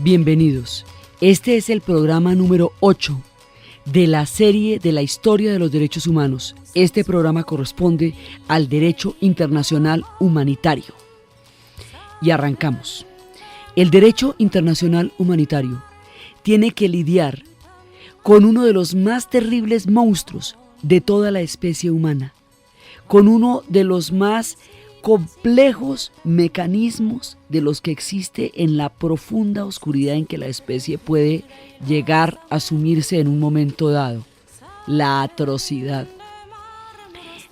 Bienvenidos. Este es el programa número 8 de la serie de la historia de los derechos humanos. Este programa corresponde al derecho internacional humanitario. Y arrancamos. El derecho internacional humanitario tiene que lidiar con uno de los más terribles monstruos de toda la especie humana, con uno de los más complejos mecanismos de los que existe en la profunda oscuridad en que la especie puede llegar a sumirse en un momento dado: la atrocidad.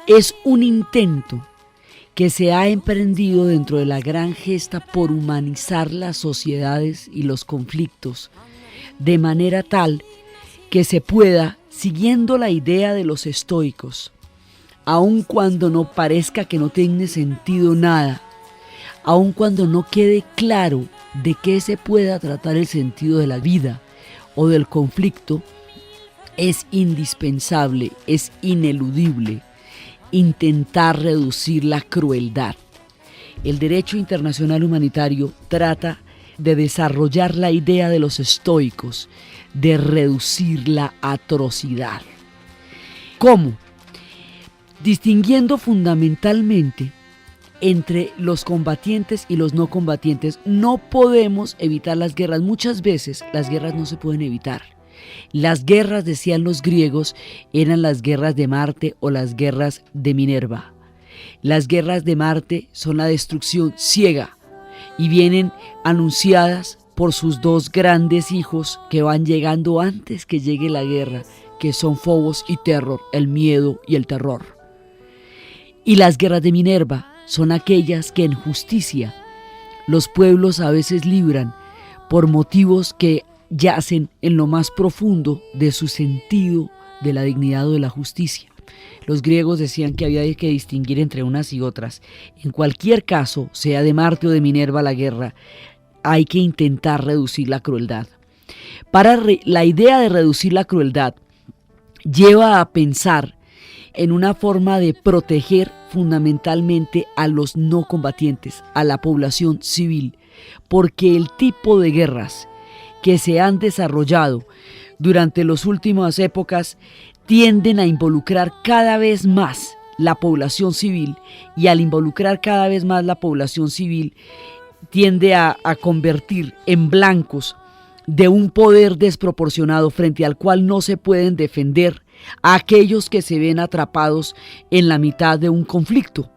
Es un intento que se ha emprendido dentro de la gran gesta por humanizar las sociedades y los conflictos de manera tal que se pueda, siguiendo la idea de los estoicos, aun cuando no parezca que no tiene sentido nada, aun cuando no quede claro de qué se pueda tratar el sentido de la vida o del conflicto, es indispensable, es ineludible intentar reducir la crueldad. El derecho internacional humanitario trata de desarrollar la idea de los estoicos de reducir la atrocidad. ¿Cómo? Distinguiendo fundamentalmente entre los combatientes y los no combatientes. No podemos evitar las guerras. Muchas veces las guerras no se pueden evitar. Las guerras, decían los griegos, eran las guerras de Marte o las guerras de Minerva. Las guerras de Marte son la destrucción ciega y vienen anunciadas por sus dos grandes hijos que van llegando antes que llegue la guerra, que son Fobos y Terror, el miedo y el terror. Y las guerras de Minerva son aquellas que en justicia los pueblos a veces libran por motivos que yacen en lo más profundo de su sentido de la dignidad o de la justicia. Los griegos decían que había que distinguir entre unas y otras. En cualquier caso, sea de Marte o de Minerva la guerra, hay que intentar reducir la crueldad. La idea de reducir la crueldad lleva a pensar en una forma de proteger fundamentalmente a los no combatientes, a la población civil, porque el tipo de guerras que se han desarrollado durante las últimas épocas tienden a involucrar cada vez más la población civil, y al involucrar cada vez más la población civil tiende a convertir en blancos de un poder desproporcionado frente al cual no se pueden defender a aquellos que se ven atrapados en la mitad de un conflicto.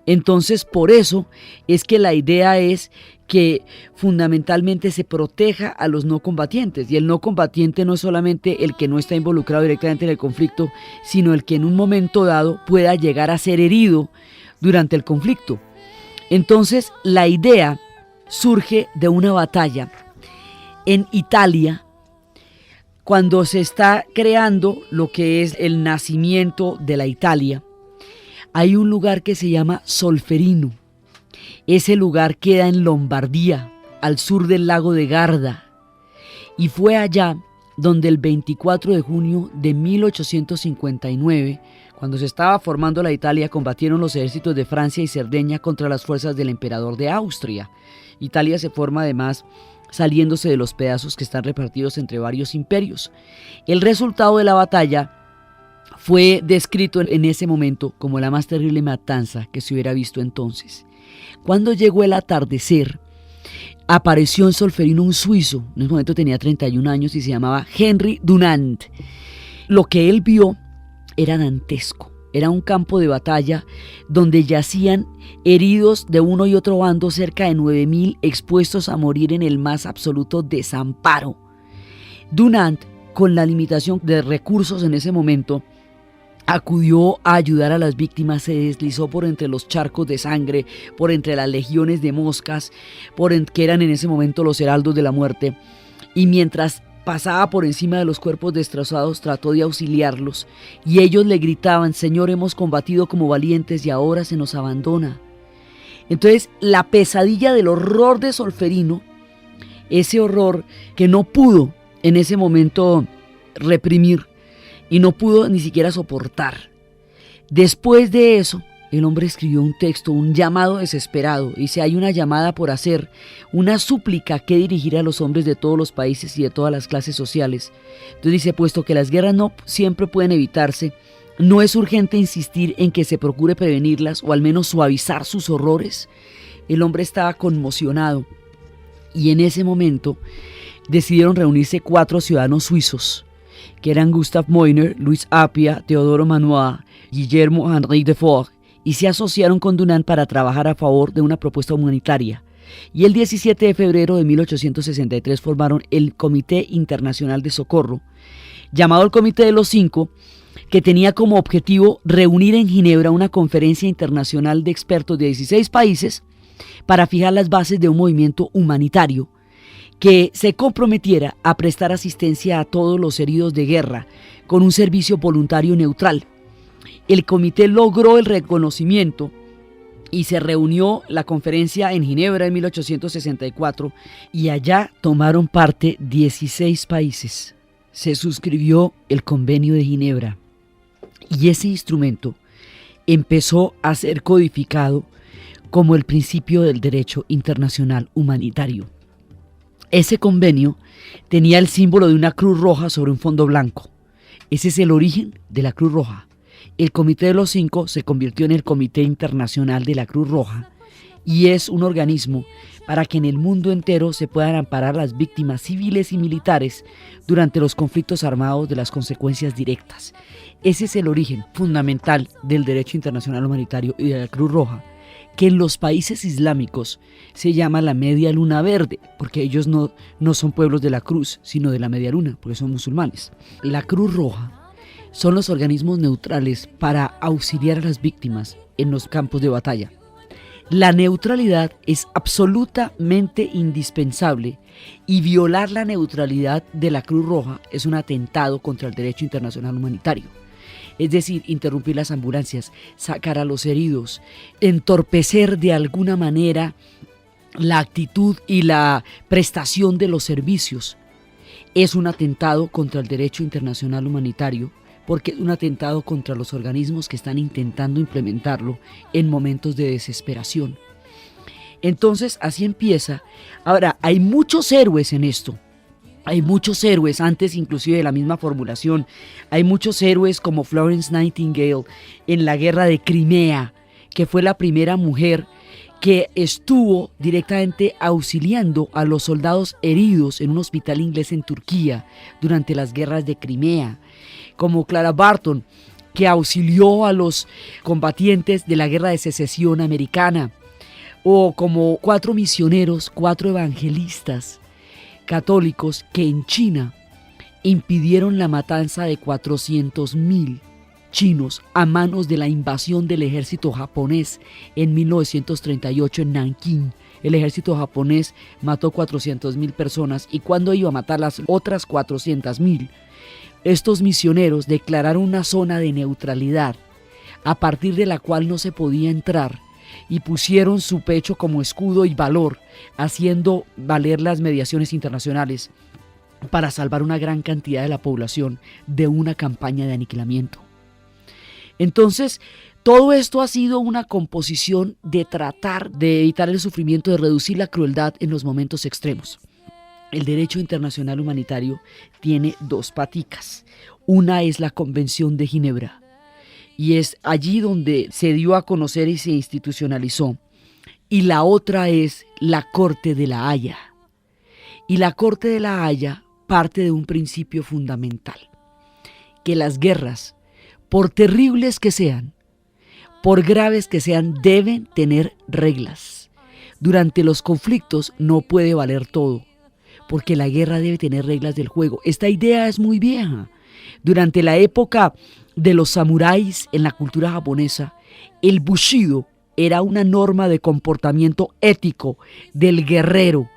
Entonces, por eso es que la idea es que fundamentalmente se proteja a los no combatientes, y el no combatiente no es solamente el que no está involucrado directamente en el conflicto, sino el que en un momento dado pueda llegar a ser herido durante el conflicto. Entonces, la idea surge de una batalla en Italia, cuando se está creando lo que es el nacimiento de la Italia. Hay un lugar que se llama Solferino. Ese lugar queda en Lombardía, al sur del lago de Garda, y fue allá donde el 24 de junio de 1859, cuando se estaba formando la Italia, combatieron los ejércitos de Francia y Cerdeña contra las fuerzas del emperador de Austria. Italia se forma además saliéndose de los pedazos que están repartidos entre varios imperios. El resultado de la batalla fue descrito en ese momento como la más terrible matanza que se hubiera visto entonces. Cuando llegó el atardecer, apareció en Solferino un suizo. En ese momento tenía 31 años y se llamaba Henry Dunant. Lo que él vio era dantesco. Era un campo de batalla donde yacían heridos de uno y otro bando cerca de 9.000, expuestos a morir en el más absoluto desamparo. Dunant, con la limitación de recursos en ese momento, acudió a ayudar a las víctimas, se deslizó por entre los charcos de sangre, por entre las legiones de moscas, que eran en ese momento los heraldos de la muerte, y mientras pasaba por encima de los cuerpos destrozados, trató de auxiliarlos, y ellos le gritaban: Señor, hemos combatido como valientes y ahora se nos abandona. Entonces, la pesadilla del horror de Solferino, ese horror que no pudo en ese momento reprimir y no pudo ni siquiera soportar. Después de eso, el hombre escribió un texto, un llamado desesperado. Dice, hay una llamada por hacer, una súplica que dirigir a los hombres de todos los países y de todas las clases sociales. Entonces dice, puesto que las guerras no siempre pueden evitarse, ¿no es urgente insistir en que se procure prevenirlas o al menos suavizar sus horrores? El hombre estaba conmocionado y en ese momento decidieron reunirse 4 ciudadanos suizos, que eran Gustav Meunier, Luis Appia, Teodoro Manoir, Guillermo Henri Defort, y se asociaron con Dunant para trabajar a favor de una propuesta humanitaria. Y el 17 de febrero de 1863 formaron el Comité Internacional de Socorro, llamado el Comité de los 5, que tenía como objetivo reunir en Ginebra una conferencia internacional de expertos de 16 países para fijar las bases de un movimiento humanitario que se comprometiera a prestar asistencia a todos los heridos de guerra con un servicio voluntario neutral. El comité logró el reconocimiento y se reunió la conferencia en Ginebra en 1864 y allá tomaron parte 16 países. Se suscribió el Convenio de Ginebra y ese instrumento empezó a ser codificado como el principio del derecho internacional humanitario. Ese convenio tenía el símbolo de una cruz roja sobre un fondo blanco. Ese es el origen de la Cruz Roja. El Comité de los 5 se convirtió en el Comité Internacional de la Cruz Roja y es un organismo para que en el mundo entero se puedan amparar las víctimas civiles y militares durante los conflictos armados de las consecuencias directas. Ese es el origen fundamental del derecho internacional humanitario y de la Cruz Roja, que en los países islámicos se llama la media luna verde, porque ellos no son pueblos de la cruz, sino de la media luna, porque son musulmanes. La Cruz Roja son los organismos neutrales para auxiliar a las víctimas en los campos de batalla. La neutralidad es absolutamente indispensable y violar la neutralidad de la Cruz Roja es un atentado contra el derecho internacional humanitario. Es decir, interrumpir las ambulancias, sacar a los heridos, entorpecer de alguna manera la actitud y la prestación de los servicios. Es un atentado contra el derecho internacional humanitario porque es un atentado contra los organismos que están intentando implementarlo en momentos de desesperación. Entonces, así empieza. Ahora, hay muchos héroes en esto. Hay muchos héroes, antes inclusive de la misma formulación. Hay muchos héroes como Florence Nightingale en la guerra de Crimea, que fue la primera mujer que estuvo directamente auxiliando a los soldados heridos en un hospital inglés en Turquía durante las guerras de Crimea. Como Clara Barton, que auxilió a los combatientes de la guerra de secesión americana. O como 4 misioneros, 4 evangelistas católicos que en China impidieron la matanza de 400,000 chinos a manos de la invasión del ejército japonés en 1938 en Nankín. El ejército japonés mató 400,000 personas y cuando iba a matar las otras 400,000, estos misioneros declararon una zona de neutralidad a partir de la cual no se podía entrar y pusieron su pecho como escudo y valor, haciendo valer las mediaciones internacionales para salvar una gran cantidad de la población de una campaña de aniquilamiento. Entonces, todo esto ha sido una composición de tratar de evitar el sufrimiento, de reducir la crueldad en los momentos extremos. El derecho internacional humanitario tiene 2 paticas. Una es la Convención de Ginebra, y es allí donde se dio a conocer y se institucionalizó. Y la otra es la Corte de la Haya. Y la Corte de la Haya parte de un principio fundamental, que las guerras, por terribles que sean, por graves que sean, deben tener reglas. Durante los conflictos no puede valer todo, porque la guerra debe tener reglas del juego. Esta idea es muy vieja. Durante la época de los samuráis en la cultura japonesa, el bushido era una norma de comportamiento ético del guerrero.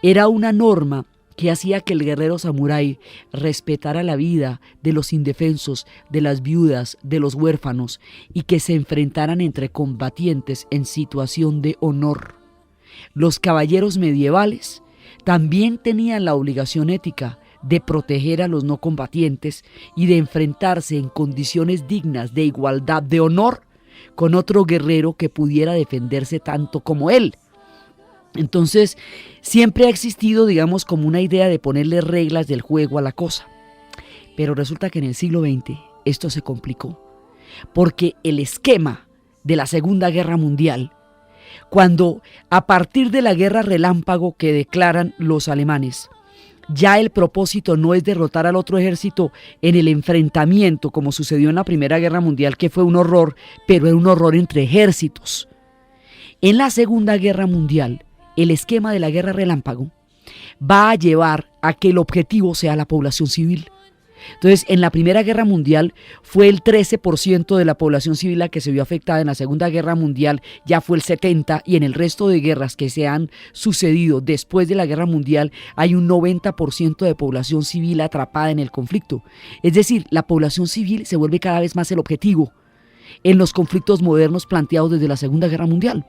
Era una norma que hacía que el guerrero samurái respetara la vida de los indefensos, de las viudas, de los huérfanos y que se enfrentaran entre combatientes en situación de honor. Los caballeros medievales también tenían la obligación ética de proteger a los no combatientes y de enfrentarse en condiciones dignas de igualdad de honor con otro guerrero que pudiera defenderse tanto como él. Entonces, siempre ha existido, digamos, como una idea de ponerle reglas del juego a la cosa. Pero resulta que en el siglo XX esto se complicó, porque el esquema de la Segunda Guerra Mundial, cuando a partir de la guerra relámpago que declaran los alemanes, ya el propósito no es derrotar al otro ejército en el enfrentamiento, como sucedió en la Primera Guerra Mundial, que fue un horror, pero era un horror entre ejércitos. En la Segunda Guerra Mundial, el esquema de la guerra relámpago va a llevar a que el objetivo sea la población civil. Entonces, en la Primera Guerra Mundial fue el 13% de la población civil la que se vio afectada. En la Segunda Guerra Mundial ya fue el 70%, y en el resto de guerras que se han sucedido después de la Guerra Mundial hay un 90% de población civil atrapada en el conflicto. Es decir, la población civil se vuelve cada vez más el objetivo en los conflictos modernos planteados desde la Segunda Guerra Mundial.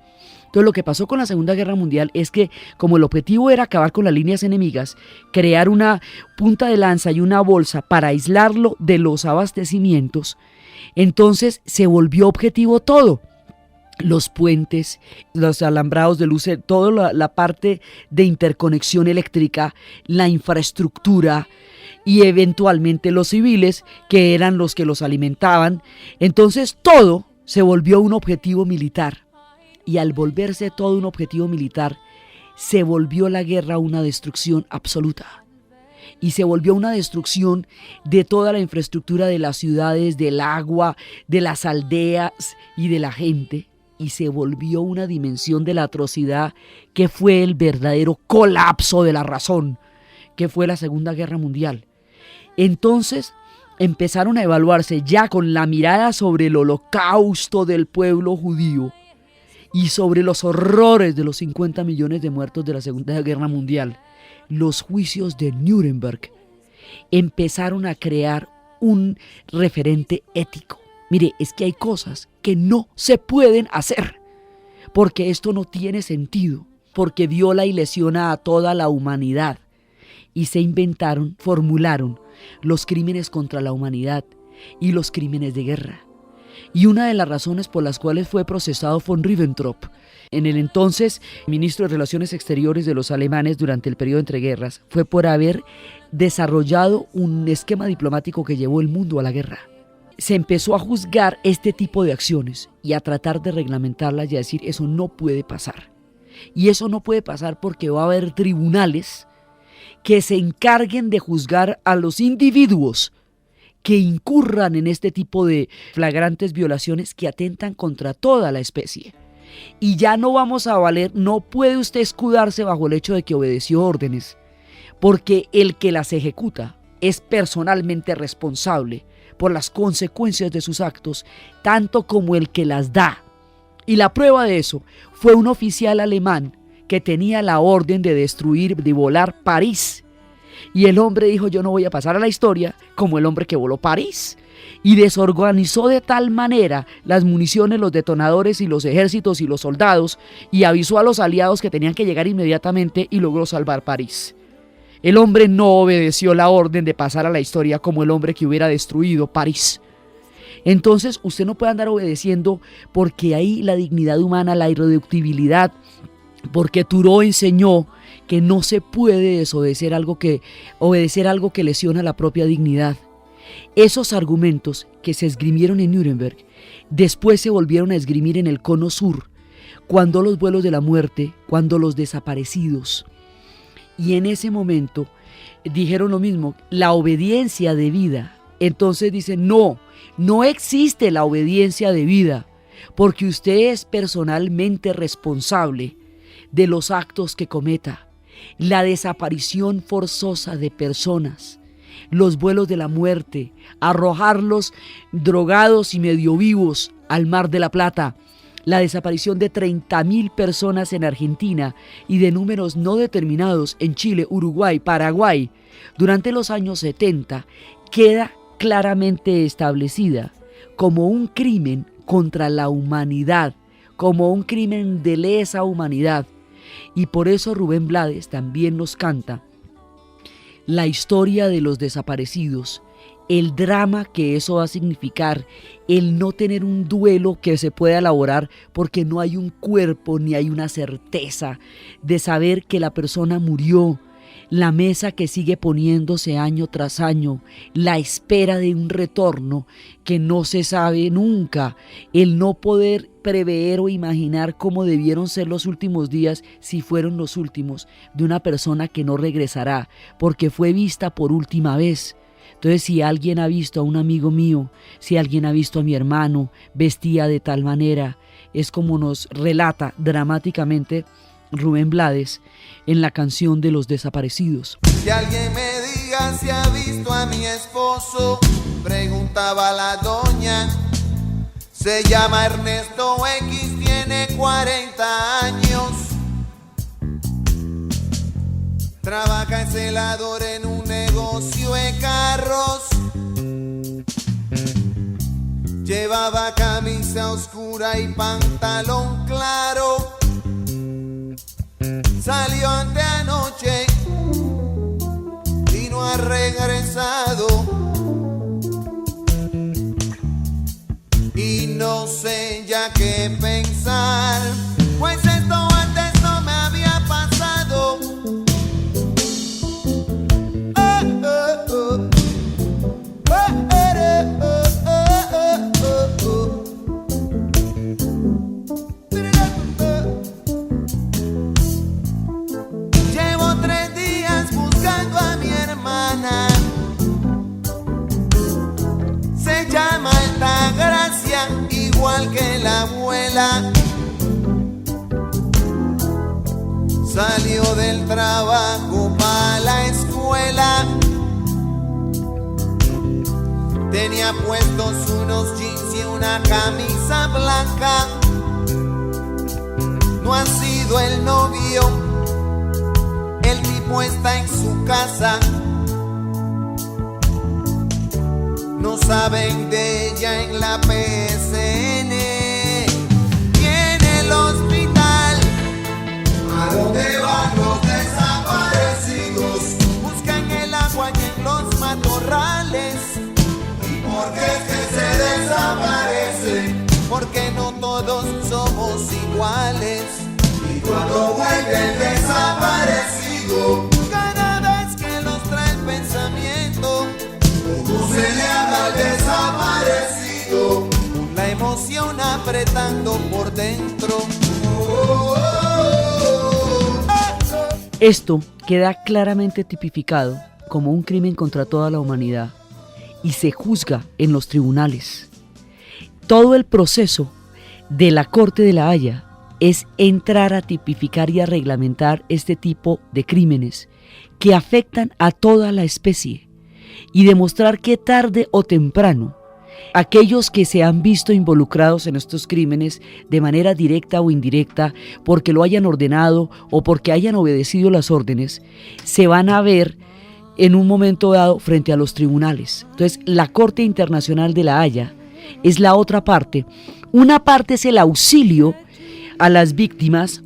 Entonces, lo que pasó con la Segunda Guerra Mundial es que, como el objetivo era acabar con las líneas enemigas, crear una punta de lanza y una bolsa para aislarlo de los abastecimientos, entonces se volvió objetivo todo. Los puentes, los alambrados de luz, toda la parte de interconexión eléctrica, la infraestructura y eventualmente los civiles, que eran los que los alimentaban. Entonces todo se volvió un objetivo militar. Y al volverse todo un objetivo militar, se volvió la guerra una destrucción absoluta. Y se volvió una destrucción de toda la infraestructura de las ciudades, del agua, de las aldeas y de la gente. Y se volvió una dimensión de la atrocidad que fue el verdadero colapso de la razón, que fue la Segunda Guerra Mundial. Entonces empezaron a evaluarse ya con la mirada sobre el holocausto del pueblo judío y sobre los horrores de los 50 millones de muertos de la Segunda Guerra Mundial. Los juicios de Nuremberg empezaron a crear un referente ético. Mire, es que hay cosas que no se pueden hacer, porque esto no tiene sentido, porque viola y lesiona a toda la humanidad. Y se inventaron, formularon los crímenes contra la humanidad y los crímenes de guerra. Y una de las razones por las cuales fue procesado von Ribbentrop, en el entonces ministro de Relaciones Exteriores de los alemanes durante el periodo entre guerras, fue por haber desarrollado un esquema diplomático que llevó el mundo a la guerra. Se empezó a juzgar este tipo de acciones y a tratar de reglamentarlas y a decir, eso no puede pasar. Y eso no puede pasar porque va a haber tribunales que se encarguen de juzgar a los individuos que incurran en este tipo de flagrantes violaciones que atentan contra toda la especie. Y ya no vamos a valer, no puede usted escudarse bajo el hecho de que obedeció órdenes, porque el que las ejecuta es personalmente responsable por las consecuencias de sus actos, tanto como el que las da. Y la prueba de eso fue un oficial alemán que tenía la orden de destruir, de volar París. Y el hombre dijo, yo no voy a pasar a la historia como el hombre que voló París. Y desorganizó de tal manera las municiones, los detonadores y los ejércitos y los soldados, y avisó a los aliados que tenían que llegar inmediatamente, y logró salvar París. El hombre no obedeció la orden de pasar a la historia como el hombre que hubiera destruido París. Entonces usted no puede andar obedeciendo, porque ahí la dignidad humana, la irreductibilidad, porque Thoreau enseñó que no se puede desobedecer obedecer algo que lesiona la propia dignidad. Esos argumentos que se esgrimieron en Nuremberg después se volvieron a esgrimir en el Cono Sur, cuando los vuelos de la muerte, cuando los desaparecidos. Y en ese momento dijeron lo mismo, la obediencia debida. Entonces dicen, no existe la obediencia debida, porque usted es personalmente responsable de los actos que cometa. La desaparición forzosa de personas, los vuelos de la muerte, arrojarlos drogados y medio vivos al Mar de la Plata, la desaparición de 30.000 personas en Argentina y de números no determinados en Chile, Uruguay, Paraguay, durante los años 70, queda claramente establecida como un crimen contra la humanidad, como un crimen de lesa humanidad. Y por eso Rubén Blades también nos canta la historia de los desaparecidos el drama que eso va a significar, el no tener un duelo que se pueda elaborar porque no hay un cuerpo ni hay una certeza de saber que la persona murió, la mesa que sigue poniéndose año tras año, la espera de un retorno que no se sabe nunca, el no poder prever o imaginar cómo debieron ser los últimos días si fueron los últimos de una persona que no regresará porque fue vista por última vez. Entonces, si alguien ha visto a un amigo mío, si alguien ha visto a mi hermano vestida de tal manera, es como nos relata dramáticamente Rubén Blades en la canción de los desaparecidos. Que alguien me diga si ha visto a mi esposo, preguntaba la doña. Se llama Ernesto X, tiene 40 años. Trabaja en celador en un negocio de carros. Llevaba camisa oscura y pantalón claro. Salió anteanoche y no ha regresado. Y no sé ya qué pensar, pues esto antes no me había pasado. Llevo 3 días buscando a mi hermana. Se llama Altagracia, igual que la abuela. Salió del trabajo para la escuela. Tenía puestos unos jeans y una camisa blanca. No ha sido el novio, el tipo está en su casa. No saben de ella en la PSN. Y en el hospital, ¿a dónde van los desaparecidos? Buscan el agua y en los matorrales. ¿Y por qué es que se desaparecen? Porque no todos somos iguales. Y cuando vuelve el desaparecido, cada vez que los trae el pensamiento, ¿cómo se le habla al desaparecido? La emoción apretando por dentro. Esto queda claramente tipificado como un crimen contra toda la humanidad y se juzga en los tribunales. Todo el proceso de la Corte de La Haya es entrar a tipificar y a reglamentar este tipo de crímenes que afectan a toda la especie y demostrar que tarde o temprano aquellos que se han visto involucrados en estos crímenes de manera directa o indirecta, porque lo hayan ordenado o porque hayan obedecido las órdenes, se van a ver en un momento dado frente a los tribunales. Entonces, la Corte Internacional de La Haya es la otra parte. Una parte es el auxilio a las víctimas,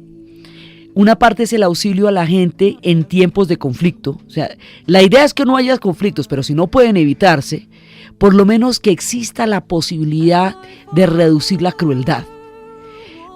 una parte es el auxilio a la gente en tiempos de conflicto. O sea, la idea es que no haya conflictos, pero si no pueden evitarse, por lo menos que exista la posibilidad de reducir la crueldad.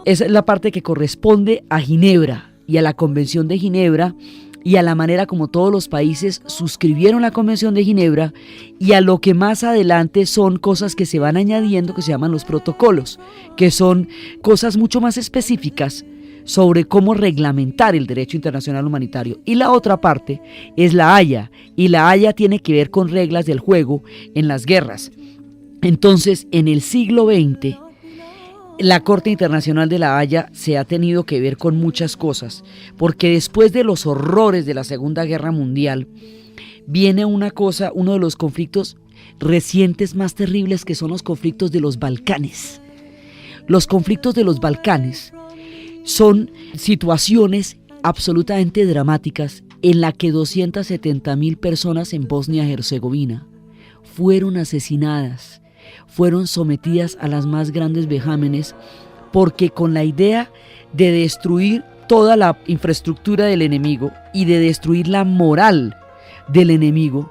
Esa es la parte que corresponde a Ginebra y a la Convención de Ginebra y a la manera como todos los países suscribieron la Convención de Ginebra y a lo que más adelante son cosas que se van añadiendo que se llaman los protocolos, que son cosas mucho más específicas sobre cómo reglamentar el derecho internacional humanitario. Y la otra parte es La Haya, y La Haya tiene que ver con reglas del juego en las guerras. Entonces, en el siglo XX, la Corte Internacional de La Haya se ha tenido que ver con muchas cosas, porque después de los horrores de la Segunda Guerra Mundial, viene una cosa, uno de los conflictos recientes más terribles, que son los conflictos de los Balcanes. Los conflictos de los Balcanes son situaciones absolutamente dramáticas en la que 270.000 personas en Bosnia-Herzegovina fueron asesinadas, fueron sometidas a las más grandes vejámenes, porque con la idea de destruir toda la infraestructura del enemigo y de destruir la moral del enemigo,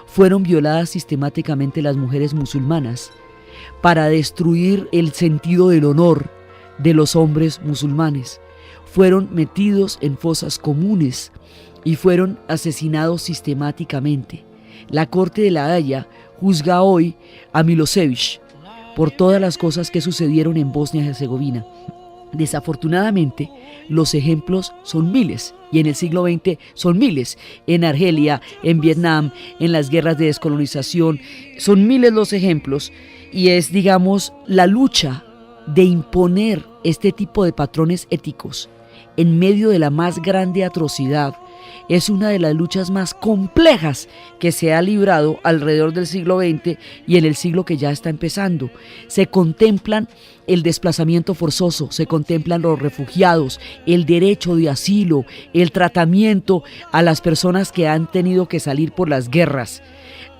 fueron violadas sistemáticamente las mujeres musulmanas para destruir el sentido del honor de los hombres musulmanes. Fueron metidos en fosas comunes y fueron asesinados sistemáticamente. La Corte de La Haya juzga hoy a Milosevic por todas las cosas que sucedieron en Bosnia y Herzegovina. Desafortunadamente, los ejemplos son miles, y en el siglo XX son miles. En Argelia, en Vietnam, en las guerras de descolonización, son miles los ejemplos, y es, digamos, la lucha de imponer este tipo de patrones éticos en medio de la más grande atrocidad. Es una de las luchas más complejas que se ha librado alrededor del siglo XX y en el siglo que ya está empezando. Se contemplan el desplazamiento forzoso, se contemplan los refugiados, el derecho de asilo, el tratamiento a las personas que han tenido que salir por las guerras.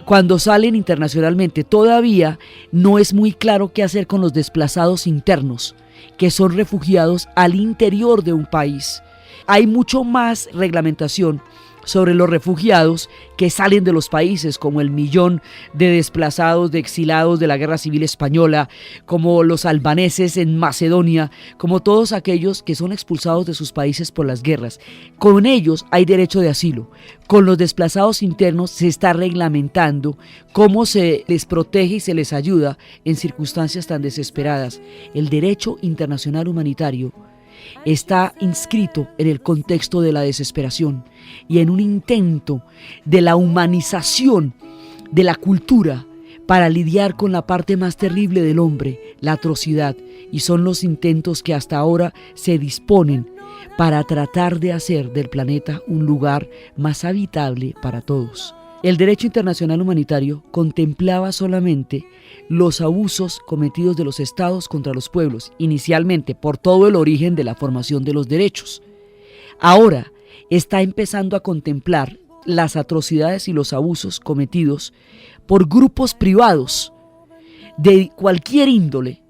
Cuando salen internacionalmente, todavía no es muy claro qué hacer con los desplazados internos, que son refugiados al interior de un país. Hay mucho más reglamentación sobre los refugiados que salen de los países, como el millón de desplazados, de exilados de la Guerra Civil Española, como los albaneses en Macedonia, como todos aquellos que son expulsados de sus países por las guerras. Con ellos hay derecho de asilo. Con los desplazados internos se está reglamentando cómo se les protege y se les ayuda en circunstancias tan desesperadas. El derecho internacional humanitario está inscrito en el contexto de la desesperación y en un intento de la humanización de la cultura para lidiar con la parte más terrible del hombre, la atrocidad, y son los intentos que hasta ahora se disponen para tratar de hacer del planeta un lugar más habitable para todos. El derecho internacional humanitario contemplaba solamente los abusos cometidos de los estados contra los pueblos, inicialmente por todo el origen de la formación de los derechos. Ahora está empezando a contemplar las atrocidades y los abusos cometidos por grupos privados de cualquier índole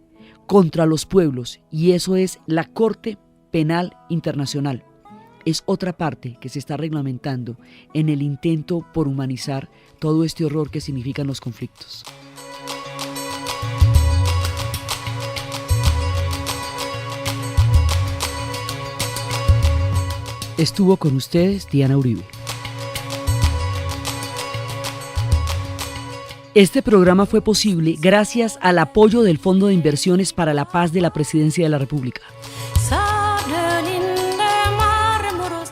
contra los pueblos, y eso es la Corte Penal Internacional. Es otra parte que se está reglamentando en el intento por humanizar todo este horror que significan los conflictos. Estuvo con ustedes Diana Uribe. Este programa fue posible gracias al apoyo del Fondo de Inversiones para la Paz de la Presidencia de la República.